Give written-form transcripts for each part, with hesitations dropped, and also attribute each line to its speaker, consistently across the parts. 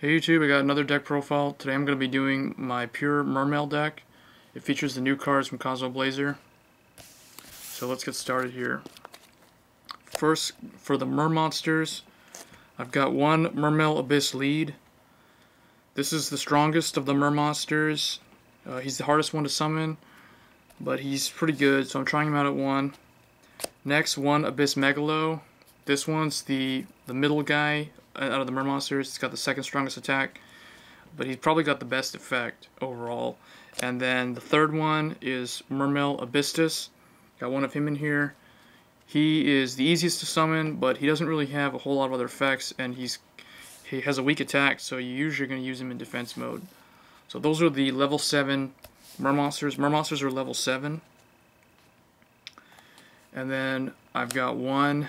Speaker 1: Hey YouTube, I got another deck profile. Today I'm going to be doing my pure Mermail deck. It features the new cards from Cosmo Blazer. So let's get started here. First, for the Mermonsters, I've got one Mermail Abyss lead. This is the strongest of the Mermonsters. He's the hardest one to summon, but he's pretty good, so I'm trying him out at 1. Next, one Abyss Megalo. This one's the middle guy out of the Mermonsters. He's got the second strongest attack, but he's probably got the best effect overall. And then the third one is Mermail Abystus. Got one of him in here. He is the easiest to summon, but he doesn't really have a whole lot of other effects, and he has a weak attack, so you're usually going to use him in defense mode. So those are the level 7 Mermonsters. Mermonsters are level 7. And then I've got one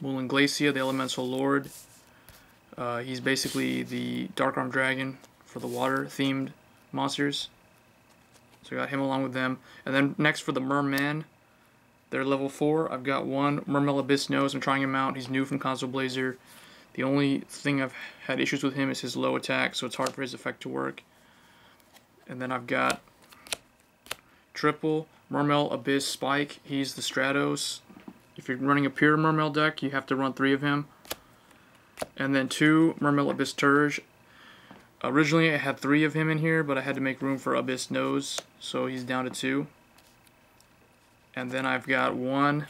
Speaker 1: Mulan Glacia, the Elemental Lord. He's basically the Dark Arm Dragon for the water-themed monsters. So I got him along with them. And then next for the Merman, they're level 4. I've got one Mermail Abyss Nose. I'm trying him out. He's new from Cosmo Blazer. The only thing I've had issues with him is his low attack, so it's hard for his effect to work. And then I've got triple Mermail Abyss Spike. He's the Stratos. If you're running a pure Mermail deck, you have to run 3 of him. And then 2 Mermail Abyss Turge. Originally I had 3 of him in here, but I had to make room for Abyss Nose, so he's down to 2. And then I've got one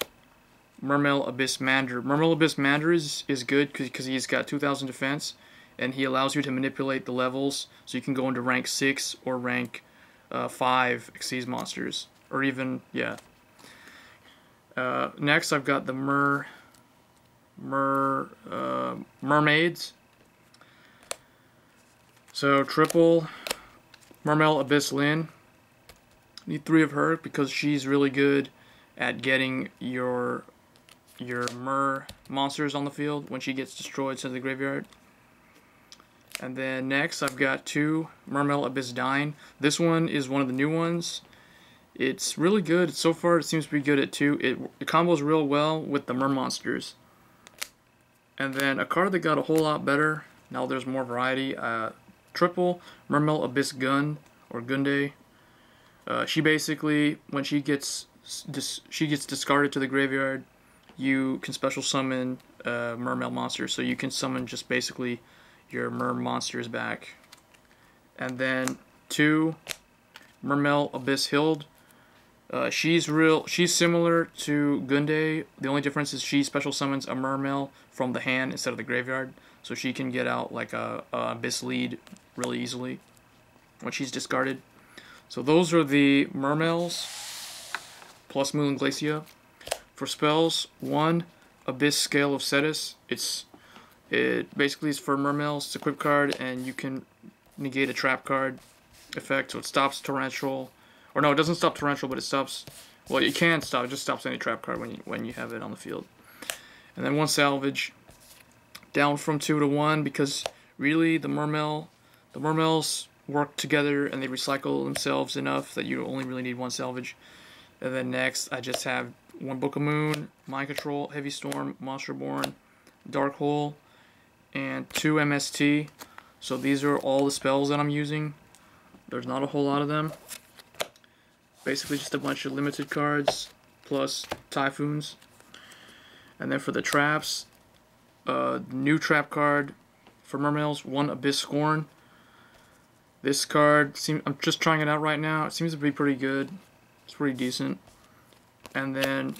Speaker 1: Mermail Abyss Mander. Mermail Abyss Mander is good because he's got 2000 defense, and he allows you to manipulate the levels, so you can go into rank 6 or rank 5 Xyz monsters, or even, yeah. Next I've got the Mermaids. So triple Mermail Abyss Lyn. Need 3 of her because she's really good at getting your mer monsters on the field when she gets destroyed to the graveyard. And then next I've got 2 Mermail Abyss Dyne. This one is one of the new ones. It's really good. So far it seems to be good at 2. It combos real well with the Mermonsters. And then a card that got a whole lot better, now there's more variety, triple Mermail Abyss Gun, or Gunde. She basically, when she gets discarded to the graveyard, you can special summon Mermail monsters, so you can summon just basically your Mer monsters back. And then 2 Mermail Abyss Hild. She's similar to Gunde. The only difference is she special summons a Mermail from the hand instead of the graveyard, so she can get out like a Abyss lead really easily when she's discarded. So those are the Mermails plus Mulan Glacia. For spells, 1 Abyss Scale of Cetus. It basically is for Mermails. It's a equip card, and you can negate a trap card effect, so it stops Torrential. Or no, it doesn't stop Torrential, but it stops. Well, it can stop. It just stops any trap card when you have it on the field. And then 1 Salvage, down from 2 to 1, because really the Mermails work together and they recycle themselves enough that you only really need 1 Salvage. And then next I just have 1 Book of Moon, Mind Control, Heavy Storm, Monsterborn, Dark Hole, and 2 MST. So these are all the spells that I'm using. There's not a whole lot of them. Basically just a bunch of limited cards plus Typhoons. And then for the traps, new trap card for Mermails, 1 Abyss Scorn. This card, I'm just trying it out right now. It seems to be pretty good. It's pretty decent. And then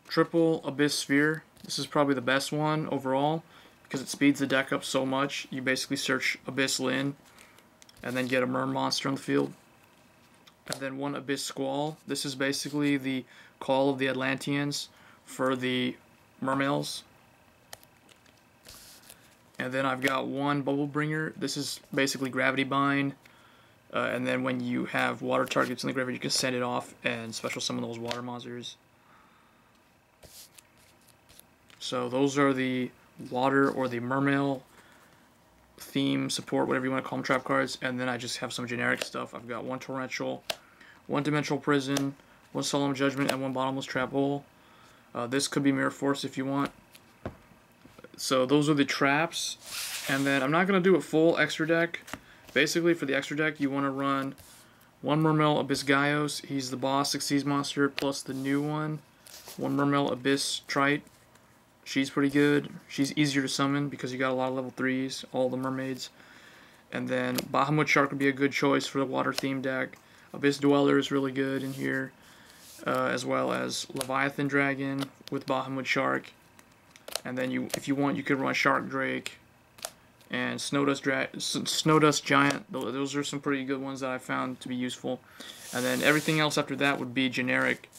Speaker 1: triple Abyss Sphere. This is probably the best one overall because it speeds the deck up so much. You basically search Abyss Lyn and then get a Mer monster on the field. And then 1 Abyss Squall. This is basically the Call of the Atlanteans for the Mermails. And then I've got 1 Bubble Bringer. This is basically Gravity Bind. And then when you have water targets in the graveyard, you can send it off and special summon those water monsters. So those are the water or the Mermail theme support, whatever you want to call them, trap cards. And then I just have some generic stuff. I've got 1 Torrential, 1 Dimensional Prison, 1 Solemn Judgment, and 1 Bottomless Trap Hole. This could be Mirror Force if you want. So those are the traps. And then I'm not going to do a full extra deck. Basically, for the extra deck, you want to run one Mermail Abyss Gaios. He's the boss 6 monster, plus the new one Mermail Abyss Trite. She's pretty good. She's easier to summon because you got a lot of level 3s, all the mermaids. And then Bahamut Shark would be a good choice for the water theme deck. Abyss Dweller is really good in here, as well as Leviathan Dragon with Bahamut Shark. And then if you want, you could run Shark Drake and Snowdust Giant. Those are some pretty good ones that I found to be useful. And then everything else after that would be generic.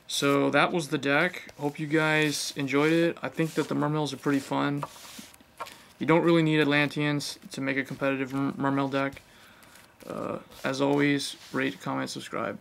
Speaker 1: So that was the deck. Hope you guys enjoyed it. I think that the Mermails are pretty fun. You don't really need Atlanteans to make a competitive Mermail deck. As always, rate, comment, subscribe.